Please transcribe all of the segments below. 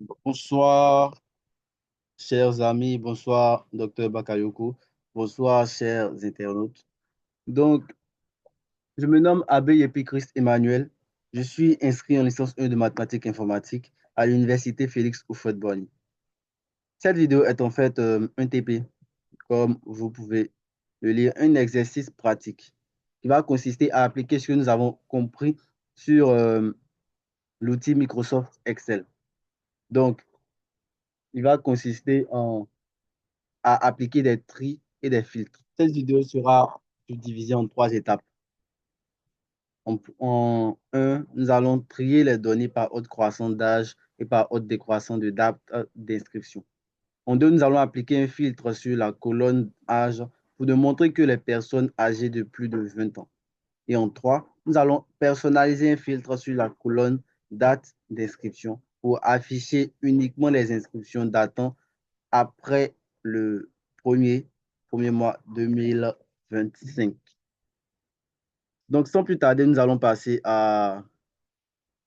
Bonsoir, chers amis, bonsoir, docteur Bakayoko, bonsoir, chers internautes. Donc, je me nomme Abbé Yépi-Christ Emmanuel. Je suis inscrit en licence 1 de mathématiques informatiques à l'université Félix Houphouët-Boigny. Cette vidéo est en fait un TP, comme vous pouvez le lire, un exercice pratique qui va consister à appliquer ce que nous avons compris sur l'outil Microsoft Excel. Donc, il va consister à appliquer des tris et des filtres. Cette vidéo sera divisée en trois étapes. En 1, nous allons trier les données par ordre croissant d'âge et par ordre décroissant de date d'inscription. En 2, nous allons appliquer un filtre sur la colonne âge pour démontrer que les personnes âgées de plus de 20 ans. Et en 3, nous allons personnaliser un filtre sur la colonne date d'inscription pour afficher uniquement les inscriptions datant après le premier mois 2025. Donc, sans plus tarder, nous allons passer à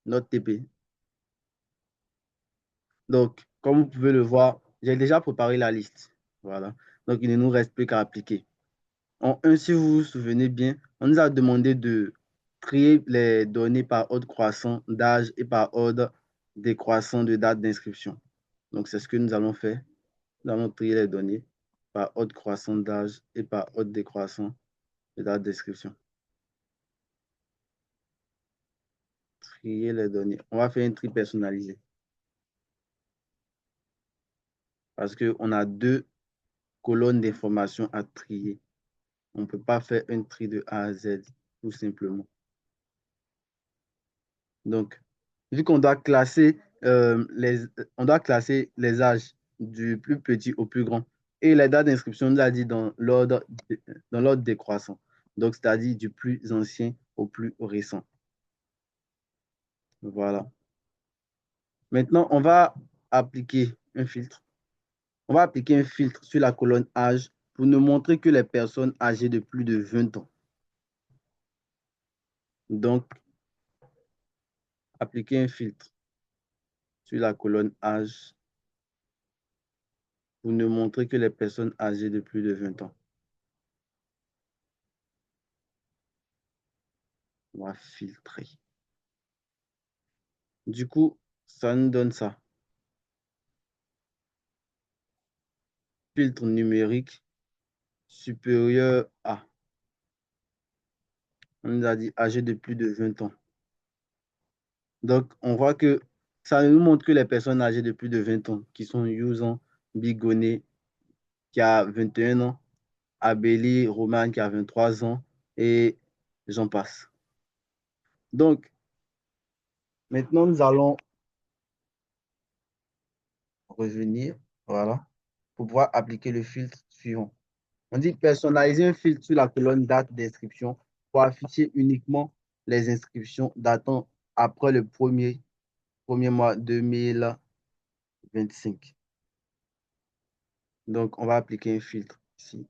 notre TP. Donc, comme vous pouvez le voir, j'ai déjà préparé la liste. Voilà. Donc, il ne nous reste plus qu'à appliquer. En 1, si vous vous souvenez bien, on nous a demandé de trier les données par ordre croissant d'âge et par ordre décroissant de date d'inscription. Donc, c'est ce que nous allons faire. Nous allons trier les données par ordre croissant d'âge et par ordre décroissant de date d'inscription. Trier les données. On va faire un tri personnalisé parce qu'on a deux colonnes d'informations à trier. On ne peut pas faire un tri de A à Z, tout simplement. Donc, vu qu'on doit classer, on doit classer les âges du plus petit au plus grand et les dates d'inscription, on l'a dit dans l'ordre décroissant. Donc, c'est-à-dire du plus ancien au plus récent. Voilà. Maintenant, on va appliquer un filtre. On va appliquer un filtre sur la colonne âge pour nous montrer que les personnes âgées de plus de 20 ans. Donc, appliquer un filtre sur la colonne âge pour nous montrer que les personnes âgées de plus de 20 ans. On va filtrer. Du coup, ça nous donne ça. Filtre numérique supérieur à. On nous a dit âgé de plus de 20 ans. Donc, on voit que ça nous montre que les personnes âgées de plus de 20 ans, qui sont Yusan, Bigoné, qui a 21 ans, Abélie Roman, qui a 23 ans, et j'en passe. Donc, maintenant, nous allons revenir, voilà, pour pouvoir appliquer le filtre suivant. On dit personnaliser un filtre sur la colonne date d'inscription pour afficher uniquement les inscriptions datant après le premier mois 2025. Donc, on va appliquer un filtre ici.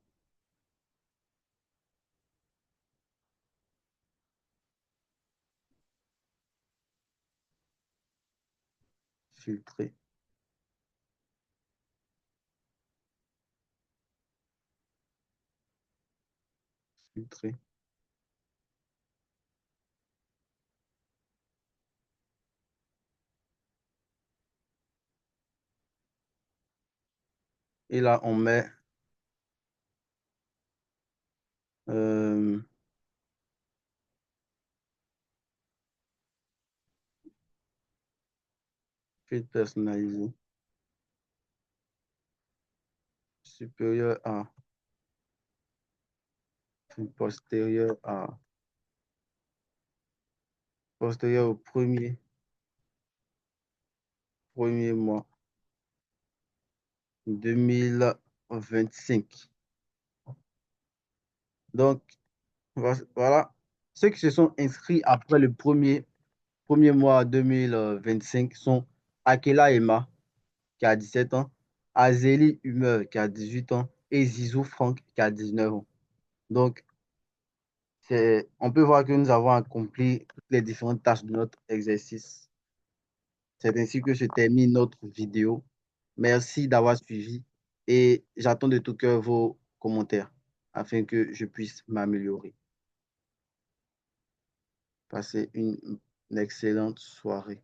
Filtrer, filtrer. Et là, on met euh, filtre personnalisé supérieur à, postérieur à, postérieur au premier mois 2025. Donc, voilà. Ceux qui se sont inscrits après le premier mois 2025 sont Akela Emma, qui a 17 ans, Azélie Humeur, qui a 18 ans, et Zizou Franck, qui a 19 ans. Donc, on peut voir que nous avons accompli toutes les différentes tâches de notre exercice. C'est ainsi que se termine notre vidéo. Merci d'avoir suivi et j'attends de tout cœur vos commentaires afin que je puisse m'améliorer. Passez une excellente soirée.